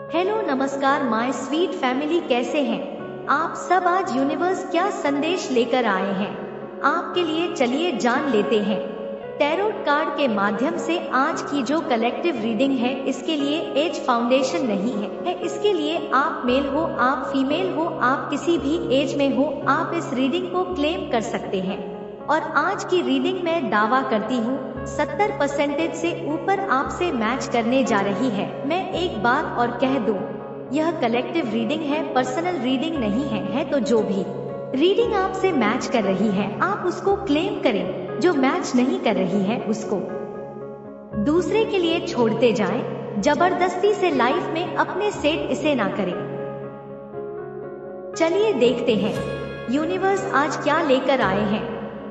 Hello नमस्कार my sweet family, कैसे हैं आप सब। आज यूनिवर्स क्या संदेश लेकर आए हैं आपके लिए, चलिए जान लेते हैं। टैरोट कार्ड के माध्यम से आज की जो कलेक्टिव रीडिंग है, इसके लिए एज फाउंडेशन नहीं है। इसके लिए आप मेल हो, आप फीमेल हो, आप किसी भी एज में हो, आप इस रीडिंग को क्लेम कर सकते हैं। और आज की रीडिंग में दावा करती हूँ 70% से ऊपर आपसे मैच करने जा रही है। मैं एक बात और कह दूं, यह कलेक्टिव रीडिंग है, पर्सनल रीडिंग नहीं है। तो जो भी रीडिंग आपसे मैच कर रही है आप उसको क्लेम करें, जो मैच नहीं कर रही है उसको दूसरे के लिए छोड़ते जाएं। जबरदस्ती से लाइफ में अपने सेट इसे ना करें। चलिए देखते हैं यूनिवर्स आज क्या लेकर आए हैं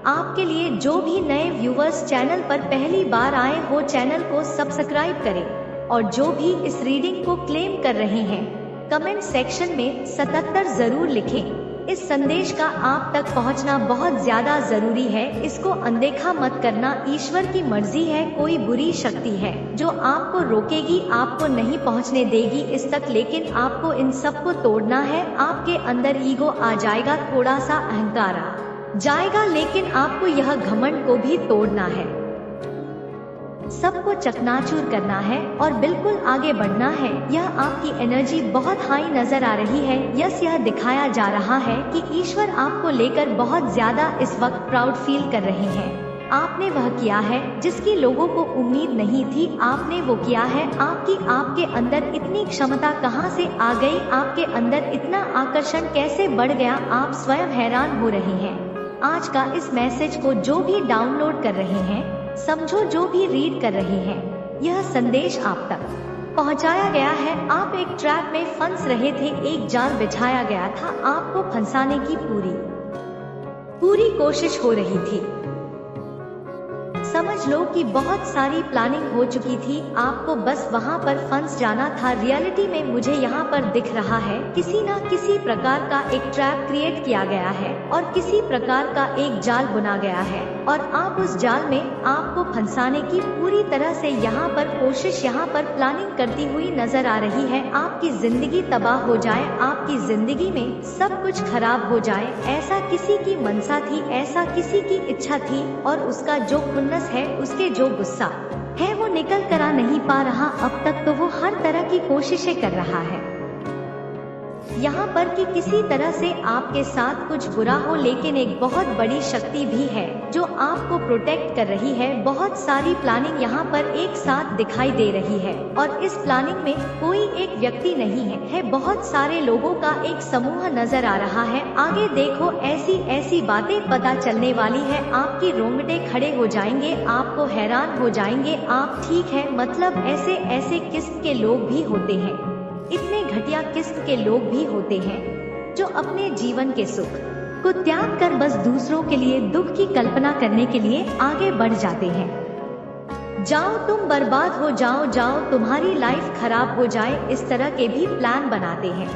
आपके लिए। जो भी नए व्यूवर्स चैनल पर पहली बार आए हो, चैनल को सब्सक्राइब करें। और जो भी इस रीडिंग को क्लेम कर रहे हैं, कमेंट सेक्शन में 77 जरूर लिखें। इस संदेश का आप तक पहुंचना बहुत ज्यादा जरूरी है। इसको अनदेखा मत करना, ईश्वर की मर्जी है। कोई बुरी शक्ति है जो आपको रोकेगी, आपको नहीं पहुंचने देगी इस तक, लेकिन आपको इन सब को तोड़ना है। आपके अंदर ईगो आ जाएगा, थोड़ा सा अहंकार आ जाएगा, लेकिन आपको यह घमंड को भी तोड़ना है, सबको चकनाचूर करना है और बिल्कुल आगे बढ़ना है। यह आपकी एनर्जी बहुत हाई नजर आ रही है। यस, यह दिखाया जा रहा है कि ईश्वर आपको लेकर बहुत ज्यादा इस वक्त प्राउड फील कर रहे हैं। आपने वह किया है जिसकी लोगों को उम्मीद नहीं थी, आपने वो किया है। आपके अंदर इतनी क्षमता कहां से आ गई, आपके अंदर इतना आकर्षण कैसे बढ़ गया, आप स्वयं हैरान हो रहे हैं। आज का इस मैसेज को जो भी डाउनलोड कर रहे हैं, समझो जो भी रीड कर रहे हैं, यह संदेश आप तक पहुंचाया गया है। आप एक ट्रैप में फंस रहे थे, एक जाल बिछाया गया था, आपको फंसाने की पूरी कोशिश हो रही थी। समझ लो कि बहुत सारी प्लानिंग हो चुकी थी, आपको बस वहां पर फंस जाना था। रियलिटी में मुझे यहाँ पर दिख रहा है किसी न किसी प्रकार का एक ट्रैप क्रिएट किया गया है और किसी प्रकार का एक जाल बुना गया है, और आप उस जाल में आपको फंसाने की पूरी तरह से यहाँ पर कोशिश, यहाँ पर प्लानिंग करती हुई नजर आ रही है। आपकी जिंदगी तबाह हो जाए, आपकी जिंदगी में सब कुछ खराब हो जाए, ऐसा किसी की मनसा थी, ऐसा किसी की इच्छा थी। और उसका जो खुन्नस है, उसके जो गुस्सा है, वो निकल कर आ नहीं पा रहा अब तक, तो वो हर तरह की कोशिशें कर रहा है यहाँ पर कि किसी तरह से आपके साथ कुछ बुरा हो। लेकिन एक बहुत बड़ी शक्ति भी है जो आपको प्रोटेक्ट कर रही है। बहुत सारी प्लानिंग यहाँ पर एक साथ दिखाई दे रही है, और इस प्लानिंग में कोई एक व्यक्ति नहीं है, बहुत सारे लोगों का एक समूह नजर आ रहा है। आगे देखो, ऐसी ऐसी बातें पता चलने वाली है, आपकी रोंगटे खड़े हो जाएंगे, आपको हैरान हो जाएंगे। आप ठीक है, मतलब ऐसे ऐसे किस्म के लोग भी होते हैं, इतने घटिया किस्म के लोग भी होते हैं जो अपने जीवन के सुख को त्याग कर बस दूसरों के लिए दुख की कल्पना करने के लिए आगे बढ़ जाते हैं। जाओ तुम बर्बाद हो जाओ, जाओ तुम्हारी लाइफ खराब हो जाए, इस तरह के भी प्लान बनाते हैं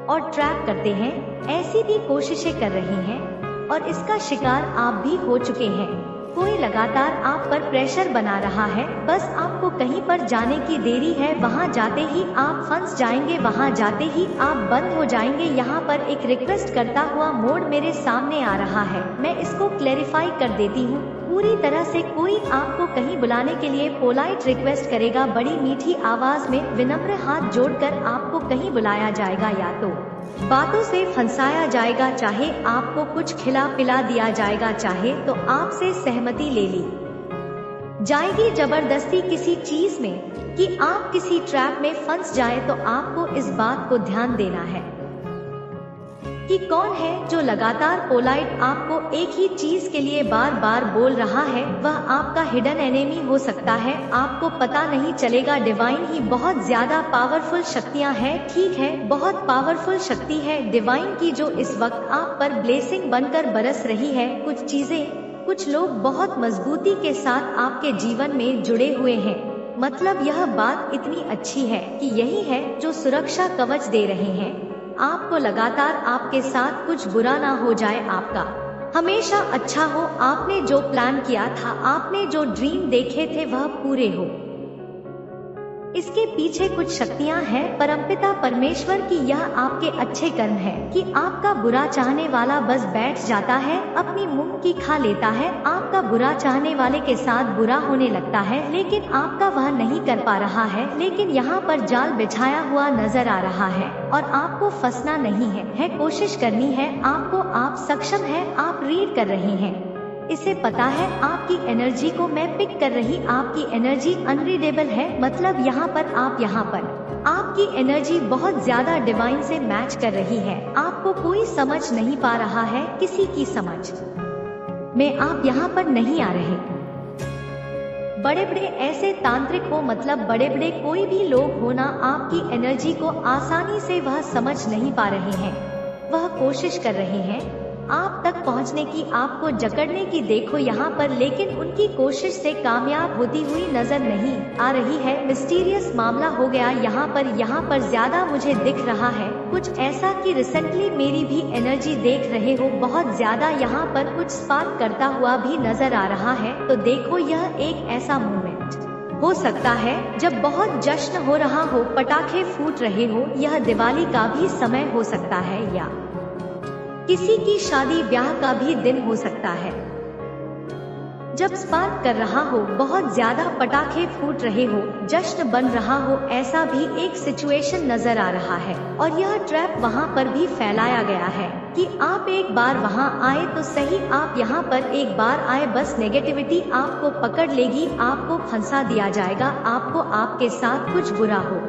और ट्रैप करते हैं। ऐसी भी कोशिशें कर रही हैं और इसका शिकार आप भी हो चुके हैं। कोई लगातार आप पर प्रेशर बना रहा है, बस आपको कहीं पर जाने की देरी है, वहां जाते ही आप फंस जाएंगे, वहां जाते ही आप बंद हो जाएंगे। यहाँ पर एक रिक्वेस्ट करता हुआ मोड मेरे सामने आ रहा है, मैं इसको क्लैरिफाई कर देती हूँ पूरी तरह से। कोई आपको कहीं बुलाने के लिए पोलाइट रिक्वेस्ट करेगा, बड़ी मीठी आवाज में विनम्र हाथ जोड़कर आपको कहीं बुलाया जाएगा, या तो बातों से फंसाया जाएगा, चाहे आपको कुछ खिला पिला दिया जाएगा, चाहे तो आपसे सहमति ले ली जाएगी जबरदस्ती किसी चीज में कि आप किसी ट्रैप में फंस जाए। तो आपको इस बात को ध्यान देना है कि कौन है जो लगातार पोलाइट आपको एक ही चीज के लिए बार बार बोल रहा है। वह आपका हिडन एनिमी हो सकता है, आपको पता नहीं चलेगा। डिवाइन ही बहुत ज्यादा पावरफुल शक्तियां हैं, ठीक है, बहुत पावरफुल शक्ति है डिवाइन की जो इस वक्त आप पर ब्लेसिंग बनकर बरस रही है। कुछ चीजें, कुछ लोग बहुत मजबूती के साथ आपके जीवन में जुड़े हुए हैं। मतलब यह बात इतनी अच्छी है कि यही है जो सुरक्षा कवच दे रहे हैं आपको। लगातार आपके साथ कुछ बुरा ना हो जाए, आपका हमेशा अच्छा हो, आपने जो प्लान किया था, आपने जो ड्रीम देखे थे वह पूरे हो। इसके पीछे कुछ शक्तियाँ हैं परमपिता परमेश्वर की। यह आपके अच्छे कर्म है कि आपका बुरा चाहने वाला बस बैठ जाता है, अपनी मुंह की खा लेता है, आपका बुरा चाहने वाले के साथ बुरा होने लगता है, लेकिन आपका वह नहीं कर पा रहा है। लेकिन यहाँ पर जाल बिछाया हुआ नजर आ रहा है और आपको फंसना नहीं है, कोशिश करनी है आपको। आप सक्षम है, आप रीड कर रहे हैं, इसे पता है। आपकी एनर्जी को मैं पिक कर रही, आपकी एनर्जी अनरीडेबल है, मतलब यहाँ पर आपकी एनर्जी बहुत ज्यादा डिवाइन से मैच कर रही है। आपको कोई समझ नहीं पा रहा है, किसी की समझ में आप यहाँ पर नहीं आ रहे। बड़े बड़े ऐसे तांत्रिक हो, मतलब बड़े बड़े कोई भी लोग हो ना, आपकी एनर्जी को आसानी से वह समझ नहीं पा रहे हैं। वह कोशिश कर रहे हैं आप तक पहुंचने की, आपको जकड़ने की, देखो यहाँ पर, लेकिन उनकी कोशिश से कामयाब होती हुई नजर नहीं आ रही है। मिस्टीरियस मामला हो गया यहाँ पर ज्यादा मुझे दिख रहा है कुछ ऐसा कि रिसेंटली मेरी भी एनर्जी देख रहे हो, बहुत ज्यादा यहाँ पर कुछ स्पार्क करता हुआ भी नजर आ रहा है। तो देखो यह एक ऐसा मोमेंट हो सकता है जब बहुत जश्न हो रहा हो, पटाखे फूट रहे हो, यह दिवाली का भी समय हो सकता है या किसी की शादी ब्याह का भी दिन हो सकता है। जब स्पार्क कर रहा हो, बहुत ज्यादा पटाखे फूट रहे हो, जश्न बन रहा हो, ऐसा भी एक सिचुएशन नजर आ रहा है। और यह ट्रैप वहाँ पर भी फैलाया गया है कि आप एक बार वहाँ आए तो सही, आप यहाँ पर एक बार आए, बस नेगेटिविटी आपको पकड़ लेगी, आपको फंसा दिया जाएगा, आपको आपके साथ कुछ बुरा हो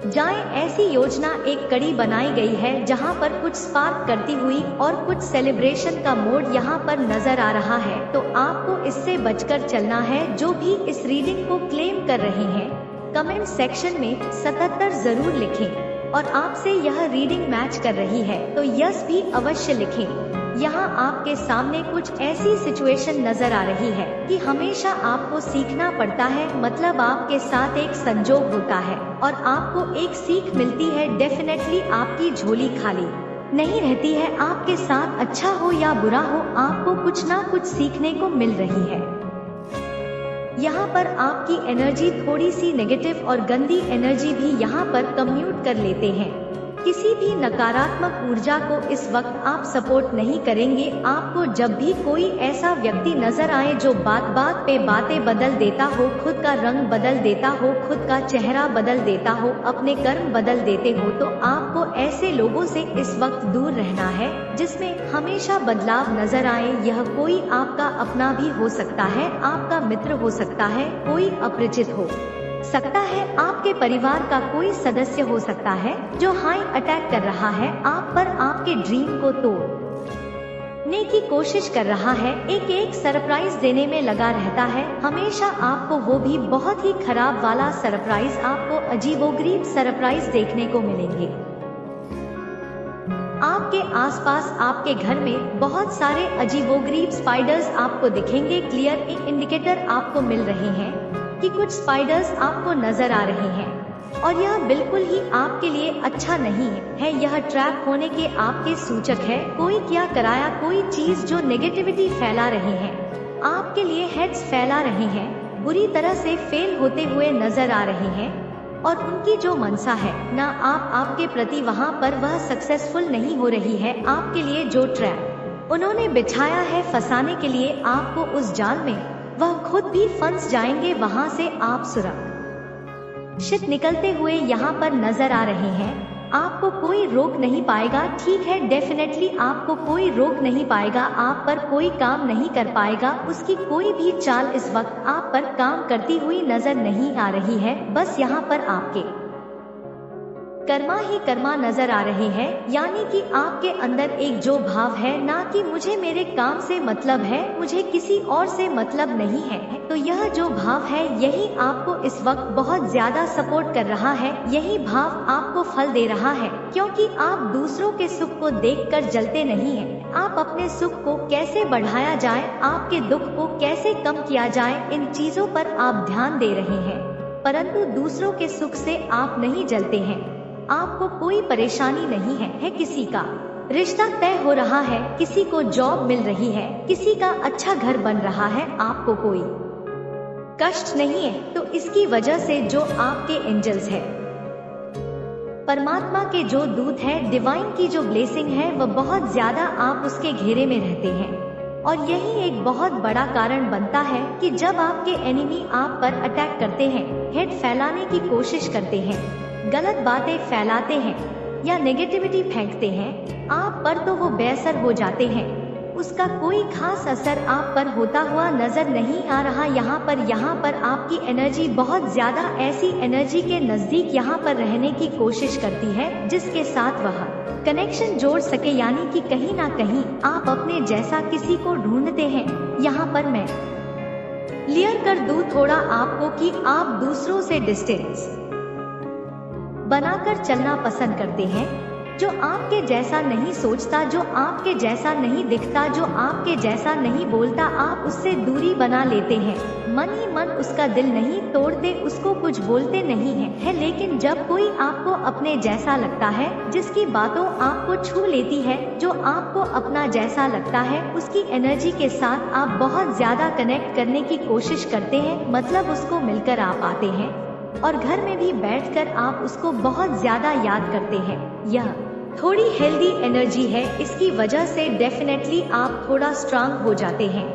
जाए, ऐसी योजना एक कड़ी बनाई गई है जहां पर कुछ स्पार्क करती हुई और कुछ सेलिब्रेशन का मोड यहां पर नजर आ रहा है। तो आपको इससे बचकर चलना है। जो भी इस रीडिंग को क्लेम कर रहे हैं, कमेंट सेक्शन में 77 जरूर लिखें और आपसे यह रीडिंग मैच कर रही है तो यस भी अवश्य लिखें। यहाँ आपके सामने कुछ ऐसी सिचुएशन नजर आ रही है कि हमेशा आपको सीखना पड़ता है, मतलब आपके साथ एक संजोग होता है और आपको एक सीख मिलती है। डेफिनेटली आपकी झोली खाली नहीं रहती है, आपके साथ अच्छा हो या बुरा हो, आपको कुछ ना कुछ सीखने को मिल रही है। यहाँ पर आपकी एनर्जी थोड़ी सी नेगेटिव और गंदी एनर्जी भी यहाँ पर कम्यूट कर लेते हैं। किसी भी नकारात्मक ऊर्जा को इस वक्त आप सपोर्ट नहीं करेंगे। आपको जब भी कोई ऐसा व्यक्ति नजर आए जो बात बात पे बातें बदल देता हो, खुद का रंग बदल देता हो, खुद का चेहरा बदल देता हो, अपने कर्म बदल देते हो, तो आपको ऐसे लोगों से इस वक्त दूर रहना है जिसमें हमेशा बदलाव नजर आए। यह कोई आपका अपना भी हो सकता है, आपका मित्र हो सकता है, कोई अपरिचित हो सकता है, आपके परिवार का कोई सदस्य हो सकता है जो हाई अटैक कर रहा है आप पर, आपके ड्रीम को तोड़ने की कोशिश कर रहा है, एक सरप्राइज देने में लगा रहता है हमेशा। आपको वो भी बहुत ही खराब वाला सरप्राइज, आपको अजीबोगरीब सरप्राइज देखने को मिलेंगे। आपके आसपास आपके घर में बहुत सारे अजीबोगरीब स्पाइडर्स आपको दिखेंगे। क्लियर इंडिकेटर आपको मिल रहे हैं कि कुछ स्पाइडर्स आपको नजर आ रहे हैं और यह बिल्कुल ही आपके लिए अच्छा नहीं है। यह ट्रैप होने के आपके सूचक है। कोई क्या कराया, कोई चीज जो नेगेटिविटी फैला रहे हैं, आपके लिए हेड्स फैला रहे हैं, बुरी तरह से फेल होते हुए नजर आ रहे हैं और उनकी जो मनसा है ना आपके प्रति, वहाँ पर वह सक्सेसफुल नहीं हो रही है। आपके लिए जो ट्रैप उन्होंने बिछाया है फंसाने के लिए आपको उस जाल में, वह खुद भी फंस जाएंगे। वहां से आप सुरक्षित निकलते हुए यहाँ पर नजर आ रहे हैं। आपको कोई रोक नहीं पाएगा, ठीक है, डेफिनेटली आपको कोई रोक नहीं पाएगा, आप पर कोई काम नहीं कर पाएगा। उसकी कोई भी चाल इस वक्त आप पर काम करती हुई नजर नहीं आ रही है। बस यहाँ पर आपके कर्मा ही कर्मा नजर आ रहे हैं, यानी कि आपके अंदर एक जो भाव है ना कि मुझे मेरे काम से मतलब है, मुझे किसी और से मतलब नहीं है, तो यह जो भाव है यही आपको इस वक्त बहुत ज्यादा सपोर्ट कर रहा है। यही भाव आपको फल दे रहा है क्योंकि आप दूसरों के सुख को देखकर जलते नहीं हैं। आप अपने सुख को कैसे बढ़ाया जाए, आपके दुख को कैसे कम किया जाए, इन चीजों पर आप ध्यान दे रहे हैं, परंतु दूसरों के सुख से आप नहीं जलते हैं। आपको कोई परेशानी नहीं है, किसी का रिश्ता तय हो रहा है, किसी को जॉब मिल रही है, किसी का अच्छा घर बन रहा है, आपको कोई कष्ट नहीं है, तो इसकी वजह से जो आपके एंजल्स है, परमात्मा के जो दूत है, डिवाइन की जो ब्लेसिंग है, वह बहुत ज्यादा आप उसके घेरे में रहते हैं। और यही एक बहुत बड़ा कारण बनता है कि जब आपके एनिमी आप पर अटैक करते हैं, हेट फैलाने की कोशिश करते हैं, गलत बातें फैलाते हैं या नेगेटिविटी फेंकते हैं आप पर, तो वो बेअसर हो जाते हैं। उसका कोई खास असर आप पर होता हुआ नजर नहीं आ रहा। यहाँ पर आपकी एनर्जी बहुत ज्यादा ऐसी एनर्जी के नजदीक यहाँ पर रहने की कोशिश करती है जिसके साथ वह कनेक्शन जोड़ सके, यानी कि कहीं ना कहीं आप अपने जैसा किसी को ढूंढते हैं। यहाँ पर मैं क्लियर कर दूं थोड़ा आपको कि आप दूसरों से डिस्टेंस बनाकर चलना पसंद करते हैं। जो आपके जैसा नहीं सोचता, जो आपके जैसा नहीं दिखता, जो आपके जैसा नहीं बोलता, आप उससे दूरी बना लेते हैं। मन ही मन उसका दिल नहीं तोड़ते, उसको कुछ बोलते नहीं है। लेकिन जब कोई आपको अपने जैसा लगता है, जिसकी बातों आपको छू लेती है, जो आपको अपना जैसा लगता है, उसकी एनर्जी के साथ आप बहुत ज्यादा कनेक्ट करने की कोशिश करते हैं। मतलब उसको मिलकर आप आते हैं और घर में भी बैठकर आप उसको बहुत ज्यादा याद करते हैं। यह थोड़ी हेल्दी एनर्जी है, इसकी वजह से डेफिनेटली आप थोड़ा स्ट्रांग हो जाते हैं।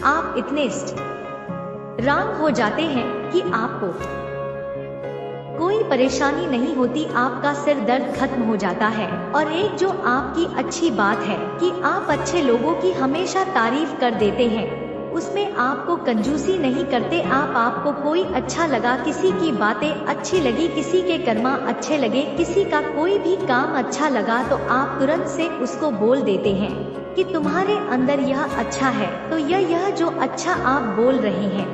आप इतने स्ट्रांग हो जाते हैं कि आपको कोई परेशानी नहीं होती, आपका सिर दर्द खत्म हो जाता है। और एक जो आपकी अच्छी बात है कि आप अच्छे लोगों की हमेशा तारीफ कर देते हैं, उसमें आपको कंजूसी नहीं करते। आपको कोई अच्छा लगा, किसी की बातें अच्छी लगी, किसी के कर्मा अच्छे लगे, किसी का कोई भी काम अच्छा लगा, तो आप तुरंत से उसको बोल देते हैं कि तुम्हारे अंदर यह अच्छा है। तो यह जो अच्छा आप बोल रहे हैं,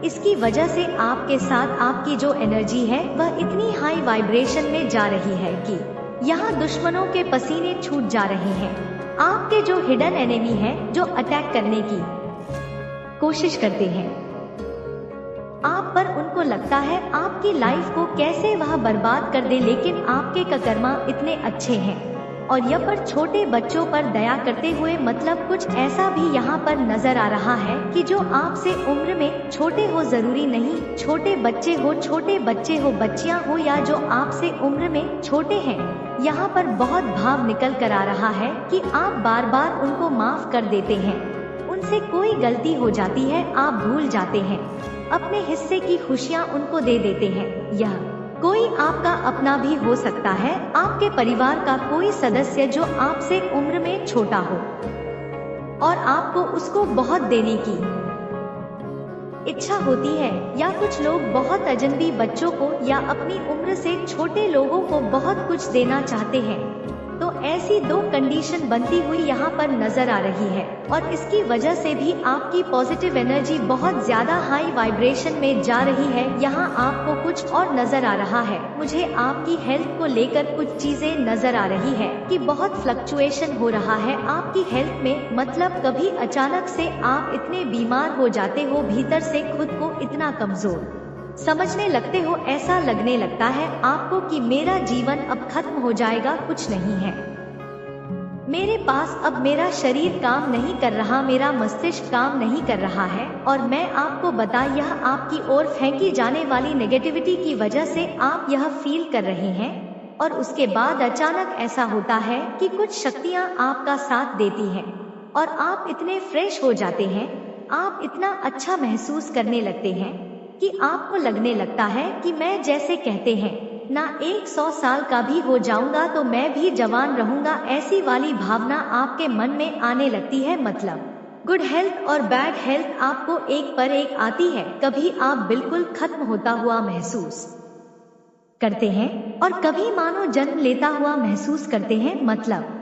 इसकी वजह से आपके साथ आपकी जो एनर्जी है वह इतनी हाई वाइब्रेशन में जा रही है कि यहाँ दुश्मनों के पसीने छूट जा रहे हैं। आपके जो हिडन एनिमी है, जो अटैक करने की कोशिश करते हैं आप पर, उनको लगता है आपकी लाइफ को कैसे वह बर्बाद कर दे, लेकिन आपके कर्मा इतने अच्छे हैं। और यह पर छोटे बच्चों पर दया करते हुए, मतलब कुछ ऐसा भी यहाँ पर नजर आ रहा है कि जो आपसे उम्र में छोटे हो, जरूरी नहीं छोटे बच्चे हो, बच्चियाँ हो, या जो आपसे उम्र में छोटे हैं, यहाँ पर बहुत भाव निकल कर आ रहा है कि आप बार बार उनको माफ कर देते हैं। उनसे कोई गलती हो जाती है, आप भूल जाते हैं, अपने हिस्से की खुशियाँ उनको दे देते हैं। यह कोई आपका अपना भी हो सकता है, आपके परिवार का कोई सदस्य जो आपसे उम्र में छोटा हो और आपको उसको बहुत देने की इच्छा होती है, या कुछ लोग बहुत अजनबी बच्चों को या अपनी उम्र से छोटे लोगों को बहुत कुछ देना चाहते हैं। तो ऐसी दो कंडीशन बनती हुई यहाँ पर नजर आ रही है, और इसकी वजह से भी आपकी पॉजिटिव एनर्जी बहुत ज्यादा हाई वाइब्रेशन में जा रही है। यहाँ आपको कुछ और नजर आ रहा है। मुझे आपकी हेल्थ को लेकर कुछ चीजें नजर आ रही है कि बहुत फ्लक्चुएशन हो रहा है आपकी हेल्थ में। मतलब कभी अचानक से आप इतने बीमार हो जाते हो, भीतर से खुद को इतना कमजोर समझने लगते हो, ऐसा लगने लगता है आपको कि मेरा जीवन अब खत्म हो जाएगा, कुछ नहीं है मेरे पास, अब मेरा शरीर काम नहीं कर रहा, मेरा मस्तिष्क काम नहीं कर रहा है। और मैं आपको बता, यह आपकी ओर फेंकी जाने वाली नेगेटिविटी की वजह से आप यह फील कर रहे हैं। और उसके बाद अचानक ऐसा होता है कि कुछ शक्तियाँ आपका साथ देती हैं और आप इतने फ्रेश हो जाते हैं, आप इतना अच्छा महसूस करने लगते हैं कि आपको लगने लगता है कि मैं, जैसे कहते हैं ना, 100 साल का भी हो जाऊंगा तो मैं भी जवान रहूंगा, ऐसी वाली भावना आपके मन में आने लगती है। मतलब गुड हेल्थ और बैड हेल्थ आपको एक पर एक आती है। कभी आप बिल्कुल खत्म होता हुआ महसूस करते हैं और कभी मानो जन्म लेता हुआ महसूस करते हैं। मतलब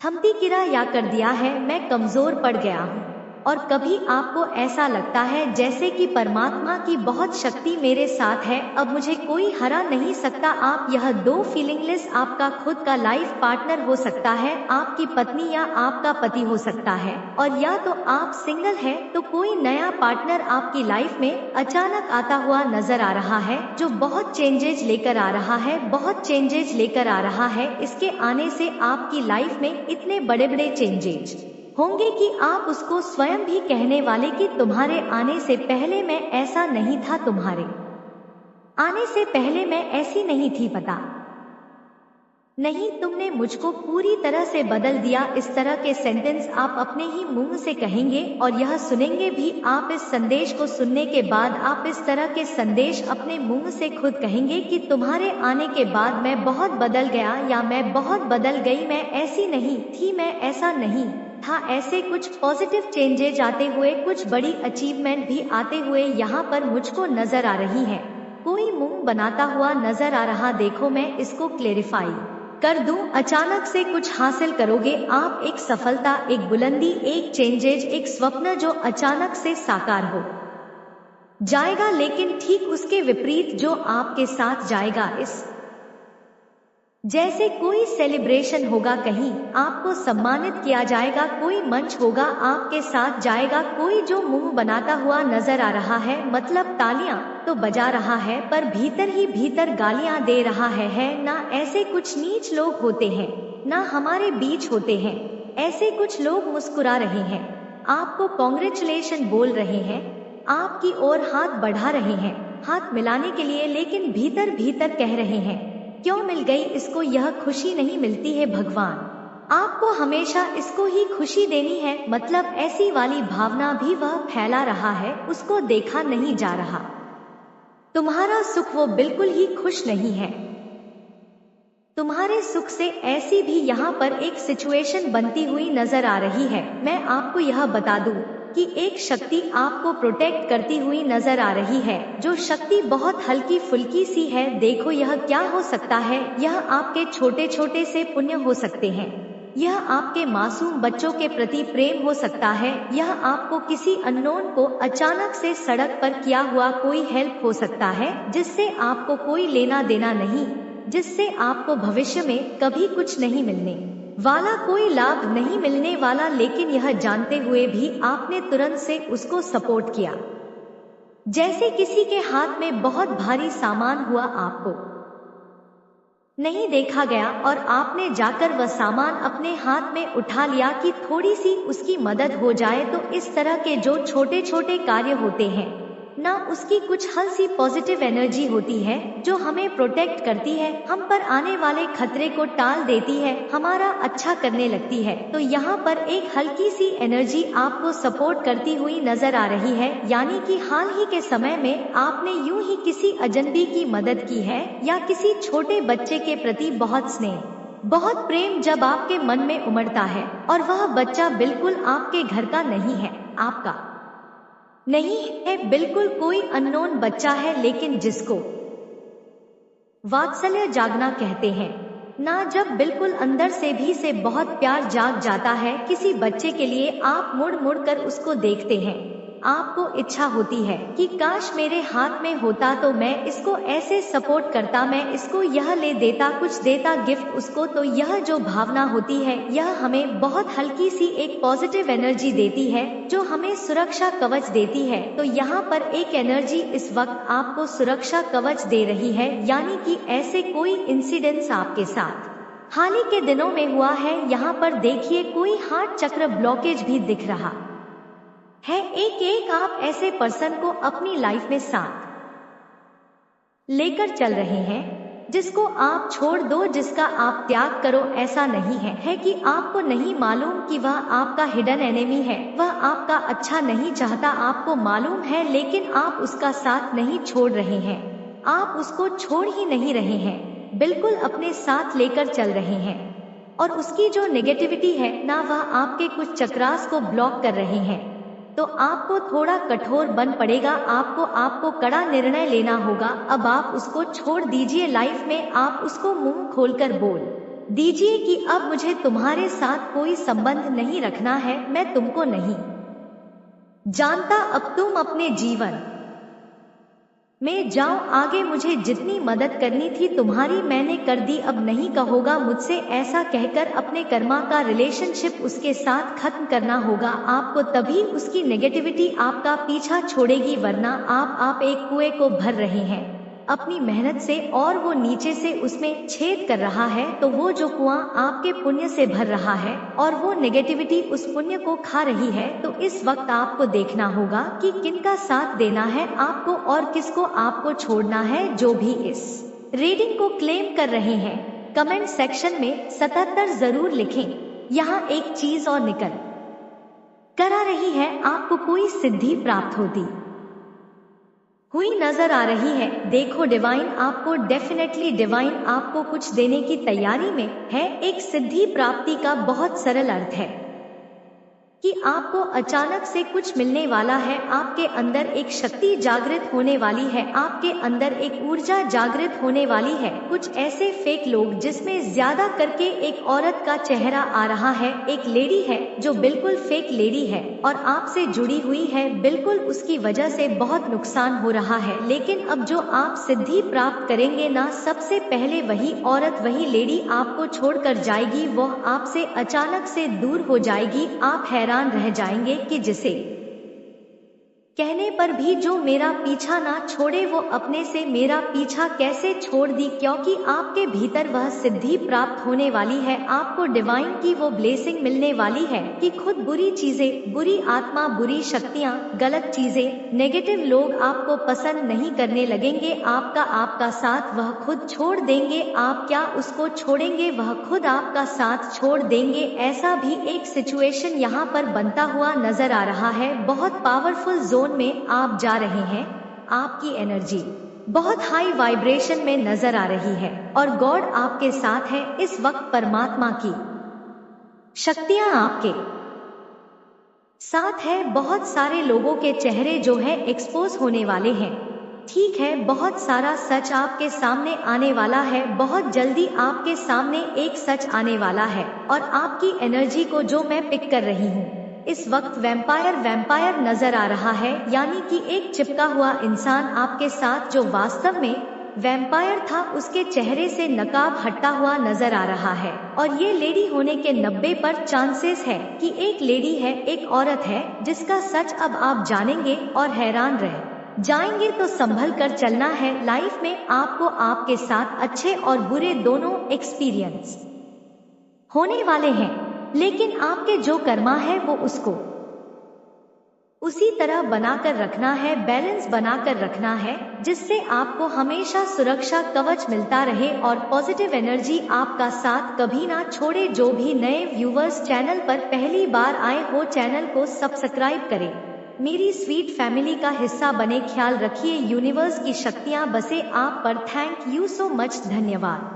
थमती किरा या कर दिया है, मैं कमजोर पड़ गया हूँ। और कभी आपको ऐसा लगता है जैसे कि परमात्मा की बहुत शक्ति मेरे साथ है, अब मुझे कोई हरा नहीं सकता। आप यह दो फीलिंगलेस, आपका खुद का लाइफ पार्टनर हो सकता है, आपकी पत्नी या आपका पति हो सकता है, और या तो आप सिंगल है तो कोई नया पार्टनर आपकी लाइफ में अचानक आता हुआ नजर आ रहा है, जो बहुत चेंजेज लेकर आ रहा है, बहुत चेंजेज लेकर आ रहा है। इसके आने से आपकी लाइफ में इतने बड़े बड़े चेंजेज होंगे कि आप उसको स्वयं भी कहने वाले कि तुम्हारे आने से पहले मैं ऐसा नहीं था, तुम्हारे आने से पहले मैं ऐसी नहीं थी, पता नहीं तुमने मुझको पूरी तरह से बदल दिया। इस तरह के सेंटेंस आप अपने ही मुंह से कहेंगे और यह सुनेंगे भी। आप इस संदेश को सुनने के बाद आप इस तरह के संदेश अपने मुंह से खुद कहेंगे कि तुम्हारे आने के बाद मैं बहुत बदल गया या मैं बहुत बदल गई, मैं ऐसी नहीं थी, मैं ऐसा नहीं था। ऐसे कुछ पॉजिटिव चेंजेज आते हुए, कुछ बड़ी अचीवमेंट भी आते हुए यहाँ पर मुझको नजर आ रही है। कोई मुंह बनाता हुआ नजर आ रहा, देखो मैं इसको क्लेरिफाई कर दूं। अचानक से कुछ हासिल करोगे आप, एक सफलता, एक बुलंदी, एक चेंजेज, एक स्वप्न जो अचानक से साकार हो जाएगा। लेकिन ठीक उसके विपरीत जो आपके साथ जाएगा, इस जैसे कोई सेलिब्रेशन होगा, कहीं आपको सम्मानित किया जाएगा, कोई मंच होगा आपके साथ जाएगा। कोई जो मुंह बनाता हुआ नजर आ रहा है, मतलब तालियां तो बजा रहा है पर भीतर ही भीतर गालियां दे रहा है ना। ऐसे कुछ नीच लोग होते हैं ना हमारे बीच होते हैं। ऐसे कुछ लोग मुस्कुरा रहे हैं, आपको कॉन्ग्रेचुलेशन बोल रहे हैं, आपकी ओर हाथ बढ़ा रहे हैं हाथ मिलाने के लिए, लेकिन भीतर भीतर कह रहे हैं क्यों मिल गई इसको यह खुशी नहीं मिलती है भगवान, आपको हमेशा इसको ही खुशी देनी है। मतलब ऐसी वाली भावना भी वह फैला रहा है, उसको देखा नहीं जा रहा। तुम्हारा सुख वो बिल्कुल ही खुश नहीं है। तुम्हारे सुख से ऐसी भी यहाँ पर एक सिचुएशन बनती हुई नजर आ रही है। मैं आपको यह बता दूं कि एक शक्ति आपको प्रोटेक्ट करती हुई नजर आ रही है, जो शक्ति बहुत हल्की फुल्की सी है। देखो यह क्या हो सकता है, यह आपके छोटे छोटे से पुण्य हो सकते हैं, यह आपके मासूम बच्चों के प्रति प्रेम हो सकता है, यह आपको किसी अननोन को अचानक से सड़क पर किया हुआ कोई हेल्प हो सकता है, जिससे आपको कोई लेना देना नहीं, जिससे आपको भविष्य में कभी कुछ नहीं मिलने वाला, कोई लाभ नहीं मिलने वाला। लेकिन यह जानते हुए भी आपने तुरंत से उसको सपोर्ट किया। जैसे किसी के हाथ में बहुत भारी सामान हुआ, आपको नहीं देखा गया और आपने जाकर वह सामान अपने हाथ में उठा लिया कि थोड़ी सी उसकी मदद हो जाए। तो इस तरह के जो छोटे छोटे कार्य होते हैं ना, उसकी कुछ हल्की पॉजिटिव एनर्जी होती है जो हमें प्रोटेक्ट करती है, हम पर आने वाले खतरे को टाल देती है, हमारा अच्छा करने लगती है। तो यहाँ पर एक हल्की सी एनर्जी आपको सपोर्ट करती हुई नजर आ रही है। यानी कि हाल ही के समय में आपने यूं ही किसी अजनबी की मदद की है, या किसी छोटे बच्चे के प्रति बहुत स्नेह, बहुत प्रेम जब आपके मन में उमड़ता है, और वह बच्चा बिल्कुल आपके घर का नहीं है, आपका नहीं है, बिल्कुल कोई अननोन बच्चा है, लेकिन जिसको वात्सल्य जागना कहते हैं ना, जब बिल्कुल अंदर से भी से बहुत प्यार जाग जाता है किसी बच्चे के लिए, आप मुड़ मुड़ कर उसको देखते हैं, आपको इच्छा होती है कि काश मेरे हाथ में होता तो मैं इसको ऐसे सपोर्ट करता, मैं इसको यह ले देता, कुछ देता गिफ्ट उसको। तो यह जो भावना होती है, यह हमें बहुत हल्की सी एक पॉजिटिव एनर्जी देती है, जो हमें सुरक्षा कवच देती है। तो यहाँ पर एक एनर्जी इस वक्त आपको सुरक्षा कवच दे रही है। यानी कि ऐसे कोई इंसिडेंट्स आपके साथ हाल ही के दिनों में हुआ है। यहाँ पर देखिए कोई हार्ट चक्र ब्लॉकेज भी दिख रहा है। एक एक आप ऐसे पर्सन को अपनी लाइफ में साथ लेकर चल रहे हैं, जिसको आप छोड़ दो, जिसका आप त्याग करो। ऐसा नहीं है कि आपको नहीं मालूम कि वह आपका हिडन एनिमी है, वह आपका अच्छा नहीं चाहता, आपको मालूम है, लेकिन आप उसका साथ नहीं छोड़ रहे हैं, आप उसको छोड़ ही नहीं रहे हैं, बिल्कुल अपने साथ लेकर चल रहे हैं। और उसकी जो नेगेटिविटी है ना, वह आपके कुछ चक्रास को ब्लॉक कर रहे हैं। तो आपको थोड़ा कठोर बन पड़ेगा, आपको कड़ा निर्णय लेना होगा। अब आप उसको छोड़ दीजिए लाइफ में, आप उसको मुंह खोलकर बोल दीजिए कि अब मुझे तुम्हारे साथ कोई संबंध नहीं रखना है, मैं तुमको नहीं जानता, अब तुम अपने जीवन में जाओ आगे, मुझे जितनी मदद करनी थी तुम्हारी मैंने कर दी, अब नहीं कहोगा मुझसे। ऐसा कहकर अपने कर्मा का रिलेशनशिप उसके साथ खत्म करना होगा आपको, तभी उसकी नेगेटिविटी आपका पीछा छोड़ेगी, वरना आप एक कुएं को भर रहे हैं अपनी मेहनत से और वो नीचे से उसमें छेद कर रहा है, तो वो जो कुआं आपके पुण्य से भर रहा है और वो नेगेटिविटी उस पुण्य को खा रही है, तो इस वक्त आपको देखना होगा कि किनका साथ देना है आपको और किसको आपको छोड़ना है। जो भी इस रीडिंग को क्लेम कर रहे हैं, कमेंट सेक्शन में 77 जरूर लिखें। यहाँ एक चीज और निकल कर आ रही है, आपको कोई सिद्धि प्राप्त होती हुई नजर आ रही है। देखो, डिवाइन आपको डेफिनेटली डिवाइन आपको कुछ देने की तैयारी में है। एक सिद्धि प्राप्ति का बहुत सरल अर्थ है कि आपको अचानक से कुछ मिलने वाला है, आपके अंदर एक शक्ति जागृत होने वाली है, आपके अंदर एक ऊर्जा जागृत होने वाली है। कुछ ऐसे फेक लोग जिसमें ज्यादा करके एक औरत का चेहरा आ रहा है, एक लेडी है जो बिल्कुल फेक लेडी है और आपसे जुड़ी हुई है, बिल्कुल उसकी वजह से बहुत नुकसान हो रहा है। लेकिन अब जो आप सिद्धि प्राप्त करेंगे ना, सबसे पहले वही औरत, वही लेडी आपको छोड़कर जाएगी, वो आपसे अचानक से दूर हो जाएगी। आप हैरान रह जाएंगे कि जिसे कहने पर भी जो मेरा पीछा ना छोड़े, वो अपने से मेरा पीछा कैसे छोड़ दी, क्योंकि आपके भीतर वह सिद्धि प्राप्त होने वाली है। आपको डिवाइन की वो ब्लेसिंग मिलने वाली है कि खुद बुरी चीजें, बुरी आत्मा, बुरी शक्तियां, गलत चीजें, नेगेटिव लोग आपको पसंद नहीं करने लगेंगे। आपका साथ वह खुद छोड़ देंगे। आप क्या उसको छोड़ेंगे, वह खुद आपका साथ छोड़ देंगे। ऐसा भी एक सिचुएशन यहाँ पर बनता हुआ नजर आ रहा है। बहुत पावरफुल जोन में आप जा रहे हैं, आपकी एनर्जी बहुत हाई वाइब्रेशन में नजर आ रही है और गॉड आपके साथ है। इस वक्त परमात्मा की शक्तियां आपके साथ है। बहुत सारे लोगों के चेहरे जो है एक्सपोज होने वाले हैं। ठीक है, बहुत सारा सच आपके सामने आने वाला है। बहुत जल्दी आपके सामने एक सच आने वाला है और आपकी एनर्जी को जो मैं पिक कर रही हूँ, इस वक्त वैम्पायर नजर आ रहा है, यानी कि एक चिपका हुआ इंसान आपके साथ जो वास्तव में वैम्पायर था, उसके चेहरे से नकाब हटता हुआ नजर आ रहा है। और ये लेडी होने के 90% चांसेस है कि एक लेडी है, एक औरत है, जिसका सच अब आप जानेंगे और हैरान रह जाएंगे। तो संभल कर चलना है। लाइफ में आपको आपके साथ अच्छे और बुरे दोनों एक्सपीरियंस होने वाले हैं, लेकिन आपके जो कर्मा है वो उसको उसी तरह बनाकर रखना है, बैलेंस बनाकर रखना है, जिससे आपको हमेशा सुरक्षा कवच मिलता रहे और पॉजिटिव एनर्जी आपका साथ कभी ना छोड़े। जो भी नए व्यूवर्स चैनल पर पहली बार आए हो, चैनल को सब्सक्राइब करें, मेरी स्वीट फैमिली का हिस्सा बने। ख्याल रखिए, यूनिवर्स की शक्तियां बसे आप पर। थैंक यू सो मच, धन्यवाद।